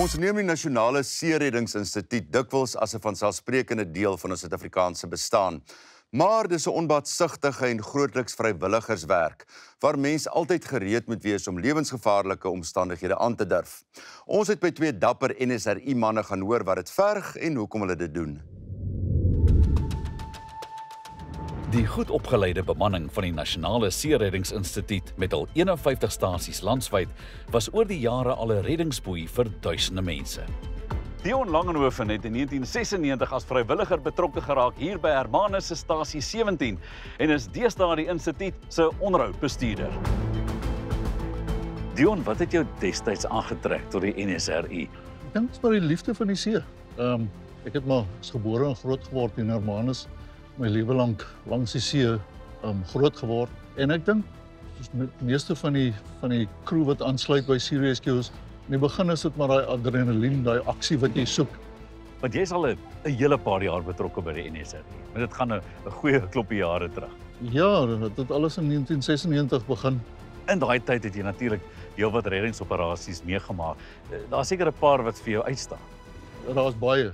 Ons neem die Nasionale Seereddingsinstituut dikwels as 'n vanselfsprekende deel van ons Suid-Afrikaanse bestaan. Maar dis 'n onbaatsigtige en grootliks vrywilligerswerk, waar mense altyd gereed moet wees om lewensgevaarlike omstandighede aan te durf. Ons het by 2 dapper NSRI-manne gaan hoor wat dit verg en hoekom hulle dit doen. Die goed opgeleide bemanning van die Nasionale Seereddingsinstituut met al 51 stasies landwyd was oor die jare al 'n reddingsboei vir duisende mense. Dion Langenhoven het in 1996 as vrywilliger betrokke geraak hier by Hermanus se stasie 17 en is deesdae die instituut se onderhoudbestuurder. Dion, wat het jou destyds aangetrek tot die NSRI? Ek dink dit is maar die liefde van die see. Ek het maar gebore en groot geword in Hermanus, my lewe lank langs die see groot geword. En ek dink die meeste van die crew wat aansluit by Sea Rescues, in die begin is dit maar daai adrenalien, daai aksie wat jy soek. Want jy's al 'n hele paar jaar betrokke by die NSRI. Maar dit gaan 'n goeie klompie jare terug. Ja, dit het alles in 1996 begin. In daai tyd het jy natuurlik heelwat reddingsoperasies meegemaak. Daar's seker 'n paar wat vir jou uitstaan. Daar's baie.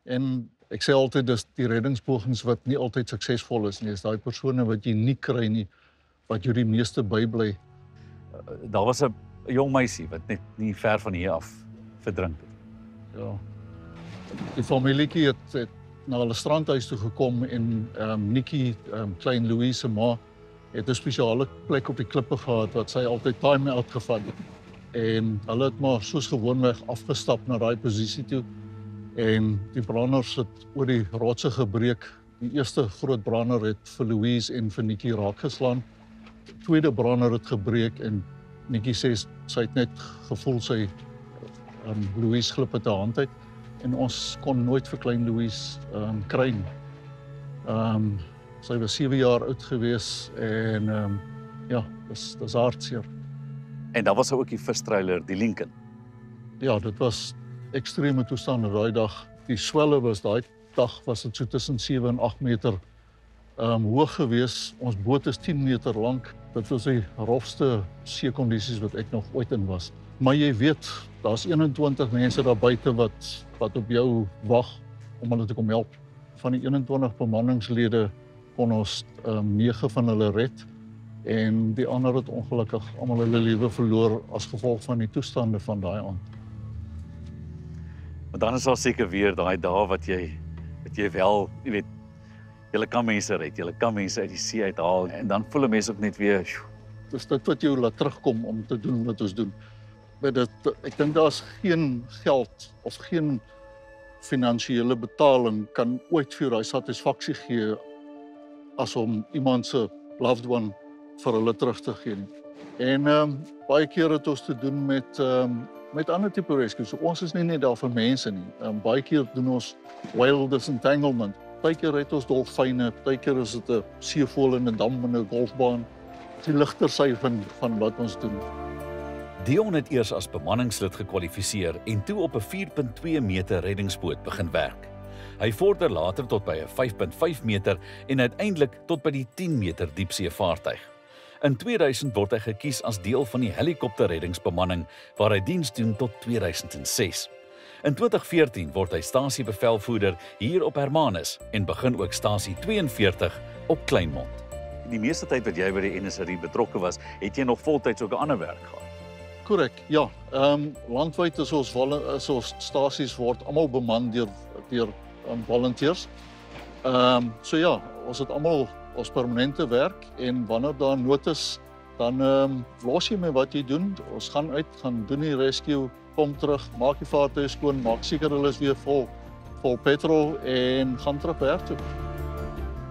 En ek sê altyd dis die reddingspogings wat nie altyd suksesvol is nie. Dis daai persone wat jy nie kry nie, wat jou die meeste bybly. Daar was 'n jong meisie wat net nie ver van hier af verdrink het. Ja. Die familietjie het na hulle strandhuis toe gekom en Nikki, klein Louise se ma, het 'n spesiale plek op die klippe gehad wat sy altyd time-out gevat het. En hulle het maar soos gewoonweg afgestap na daai posisie toe. En die branders het oor die rotse gebreek. Die eerste groot brander het vir Louise en vir Nikki raak geslaan. Die tweede brander het gebreek en Nikki sê sy het net gevoel sy Louise glip uit haar hand uit en ons kon nooit vir klein Louise kry nie. Sy was 7 jaar oud gewees en ja, dis hartseer. En daar was ook die vistreiler, die Lincoln. Ja, dit was ekstreme toestande daai dag. Die swelle was daai dag was dit so tussen 7 en 8 meter hoog gewees. Ons boot is 10 meter lank. Dit was die rofste seekondisies wat ek nog ooit in was. Maar jy weet, daar's 21 mense daar buite wat op jou wag om hulle te kom help. Van die 21 bemanningslede kon ons 9 van hulle red en die ander het ongelukkig almal hulle lewe verloor as gevolg van die toestande van daai aand. Maar dan is daar seker weer daai dae wat jy wel, jy weet, jy kan mense red, jy kan mense uit die see uithaal en dan voel 'n mens ook net weer. Dis dit wat jou laat terugkom om te doen wat ons doen. Ek dink daar's geen geld of geen finansiële betaling kan ooit vir jou daai satisfaksie gee as om iemand se loved one vir hulle terug te gee. En baie keer het ons te doen met ander tipe rescues. So ons is nie net daar vir mense nie. Baie keer doen ons whale disentanglement. Partykeer red ons dolfyne, partykeer is dit 'n seevoël in 'n dam en 'n golfbaan. Die ligter sy van wat ons doen. Dion het eers as bemanningslid gekwalifiseer en toe op 'n 4.2 meter reddingsboot begin werk. Hy vorder later tot by 'n 5.5 meter en uiteindelik tot by die 10 meter diepseevaartuig. In 2000 word hy gekies as deel van die helikopterreddingsbemanning waar hy diens doen tot 2006. In 2014 word hy stasiebevelvoerder hier op Hermanus en begin ook stasie 42 op Kleinmond. Die meeste tyd wat jy by die NSRI betrokke was, het jy nog voltyds ook 'n ander werk gehad. Korrek, ja. Landwyd is ons stasies word almal beman deur volunteers. So ja, ons het almal ons permanente werk en wanneer daar nood is, dan los jy met wat jy doen. Ons gaan uit, gaan doen die rescue, kom terug, maak die vaartuie skoon, maak seker hulle is weer vol petrol en gaan terug werk toe.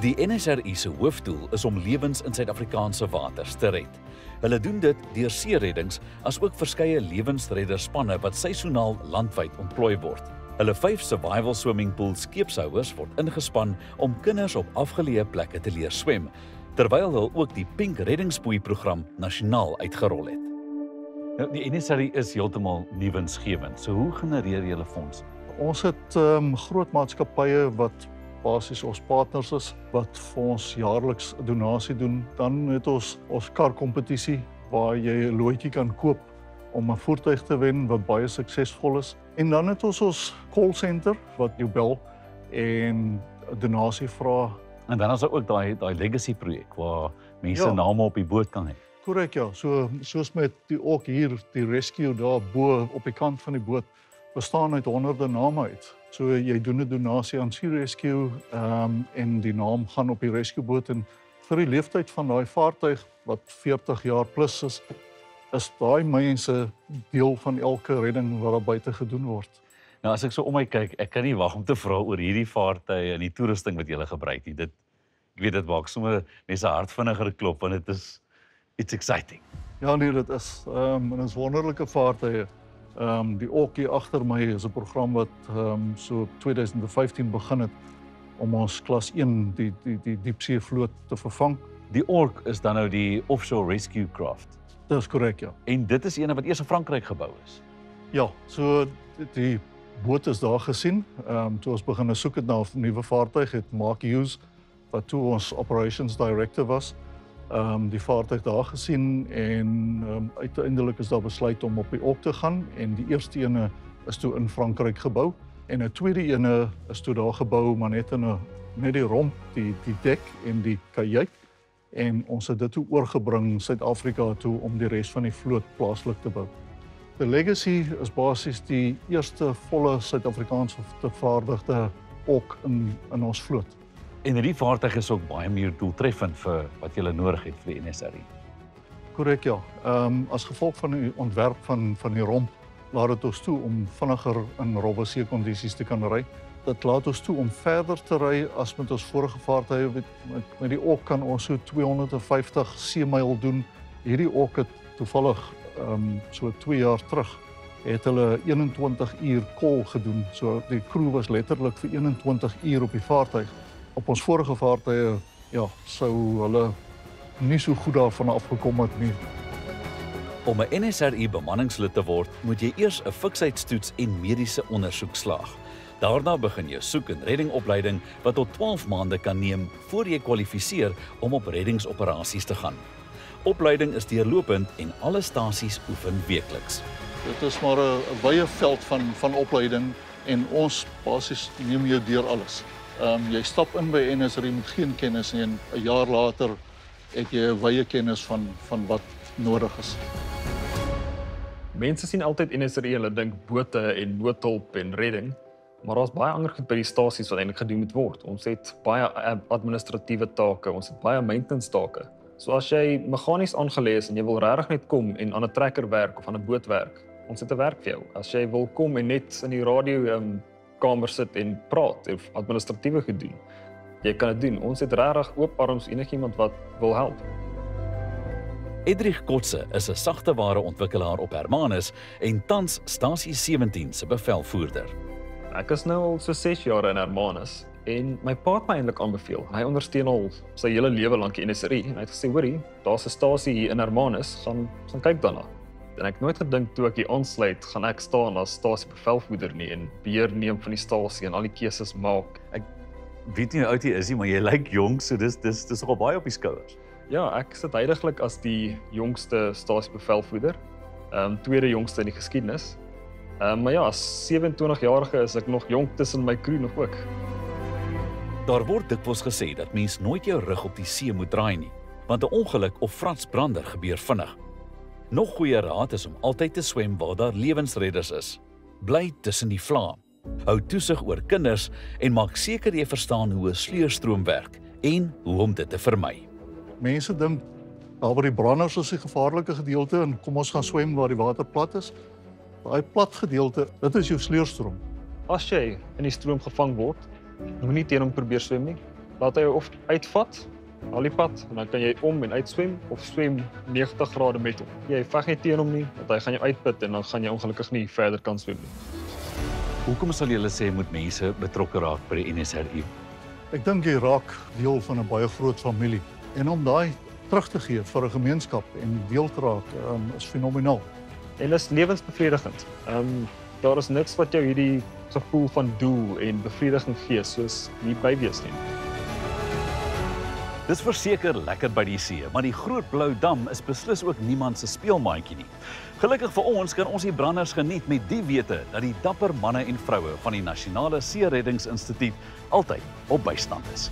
Die NSRI se hoofdoel is om lewens in Suid-Afrikaanse waters te red. Hulle doen dit deur seereddings as ook verskeie lewensredderspanne wat seisoonaal landwyd ontplooi word. Hulle 5 survival swimmingpool skeepshouers word ingespan om kinders op afgeleë plekke te leer swem, terwyl hulle ook die Pink reddingsboei program nasionaal uitgerol het. Nou, die NSRI is heeltemal nuwensgewend. So hoe genereer julle fondse? Ons het groot maatskappye wat basies ons partners is wat vir ons jaarliks 'n donasie doen. Dan het ons karkompetisie waar jy 'n loodjie kan koop om 'n voertuig te wen wat baie suksesvol is. En dan het ons call center wat jou bel en 'n donasie vra. En dan is daar ook daai legacy projek waar mense Ja. name op die boot kan hê. Korrek, ja. Soos met die ook hier, die rescue daar bo op die kant van die boot, bestaan uit honderde name uit. So jy doen 'n donasie aan Sea Rescue en die naam gaan op die rescueboot en vir die leeftyd van daai vaartuig wat 40 jaar plus is daai mense deel van elke redding wat daar buite gedoen word. Nou as ek so om my kyk, ek kan nie wag om te vra oor hierdie vaartuie en die toerusting wat julle gebruik nie. Ek weet dit maak sommer net se hart vinniger klop want it's exciting. Ja nee, dit is en is wonderlike vaartuie. Die ook hier agter my is 'n program wat so 2015 begin het om ons klas 1 die diepsee vloot te vervang. Die Ork is dan nou die offshore rescue craft. Dit is korrek, ja. En dit is eene wat eers in Frankryk gebou is. Ja, so die boot is daar gesien. Toe ons begin soek het na 'n nuwe vaartuig, het Mark Hughes wat toe ons operations director was, die vaartuig daar gesien en uiteindelik is daar besluit om op die Ork te gaan en die eerste ene is toe in Frankryk gebou en 'n tweede ene is toe daar gebou maar net die romp, die dek en die kajuit en ons het dit toe oorgebring Suid-Afrika toe om die res van die vloot plaaslik te bou. The Legacy is basies die eerste volle Suid-Afrikaanse vervaardigde Ork in ons vloot. En hierdie vaartuig is ook baie meer doeltreffend vir wat jy nodig het vir die NSRI. Korrek, ja. As gevolg van die ontwerp van die romp, laat dit ons toe om vinniger in rowwe seekondisies te kan ry. Dit laat ons toe om verder te ry as met ons vorige vaartuie. Met die Ork kan ons so 250 seemyl doen. Hierdie Ork het toevallig so 2 jaar terug het hulle 21 uur call gedoen. So die crew was letterlik vir 21 uur op die vaartuig. Op ons vorige vaartuie, ja, sou hulle nie so goed daarvan afgekom het nie. Om 'n NSRI bemanningslid te word, moet jy eers 'n fiksheidstoets en mediese ondersoek slaag. Daarna begin jou soek- en reddingopleiding wat tot 12 maande kan neem voor jy kwalifiseer om op reddingsoperasies te gaan. Opleiding is deurlopend en alle stasies oefen weekliks. Dit is maar 'n wye veld van opleiding en ons basies neem jou deur alles. Jy stap in by NSRI met geen kennis nie en 'n jaar later het jy 'n wye kennis van wat nodig is. Mense sien altyd NSRI, hulle dink bote en noodhulp en redding, maar daar's baie ander goed by die stasies wat eintlik gedoen moet word. Ons het baie administratiewe take, ons het baie maintenance take. So as jy meganies aangeleë is en jy wil regtig net kom en aan 'n trekker werk of aan 'n boot werk, ons het 'n werk vir jou. As jy wil kom en net in die radio kamer sit en praat of administratiewe goed doen, jy kan dit doen. Ons het regtig oop arms enigiemand wat wil help. Edrich Kotse is 'n sagteware ontwikkelaar op Hermanus en tans stasie 17 se bevelvoerder. Ek is nou al so 6 jaar in Hermanus en my pa het my eintlik aanbeveel. Hy ondersteun al sy hele lewe lank die NSRI en hy het gesê, hoorie, daar's 'n stasie hier in Hermanus, gaan kyk daarna. En ek het nooit gedink toe ek hier aansluit, gaan ek staan as stasiebevelvoerder nie en beheer neem van die stasie en al die keuses maak. Ek weet nie hoe oud jy is nie, maar jy lyk jonk, so dis nogal baie op die skouers. Ja, ek sit heidaglik as die jongste stasiebevelvoerder, tweede jongste in die geskiedenis. Maar ja, as 27-jarige is ek nog jonk tussen my crew nog ook. Daar word dikwels gesê dat mens nooit jou rug op die see moet draai nie, want 'n ongeluk of fransbrander gebeur vinnig. Nog goeie raad is om altyd te swem waar daar lewensredders is. Bly tussen die vlae. Hou toesig oor kinders en maak seker jy verstaan hoe 'n sleurstroom werk en hoe om dit te vermy. Mense dink daar waar die branders is die gevaarlike gedeelte en kom ons gaan swem waar die water plat is. Daai plat gedeelte, dit is jou sleurstroom. As jy in die stroom gevang word, moenie teen hom probeer swem nie. Laat hy jou of uitvat, al die pad, en dan kan jy om en uitswem of swem 90 grade met hom. Jy veg nie teen hom nie, want hy gaan jou uitput en dan gaan jy ongelukkig nie verder kan swem nie. Hoekom sal julle sê moet mense betrokke raak by die NSRI? Ek dink jy raak deel van 'n baie groot familie en om daai terug te gee vir 'n gemeenskap en deel te raak is fenomenaal. En dit is lewensbevredigend. Daar is niks wat jou hierdie gevoel van doel en bevrediging gee soos hier by wees nie. Dis verseker lekker by die see, maar die Groot Blou Dam is beslis ook niemand se speelmaatjie nie. Gelukkig vir ons kan ons die branders geniet met die wete dat die dapper manne en vroue van die Nasionale See Reddingsinstituut altyd op bystand is.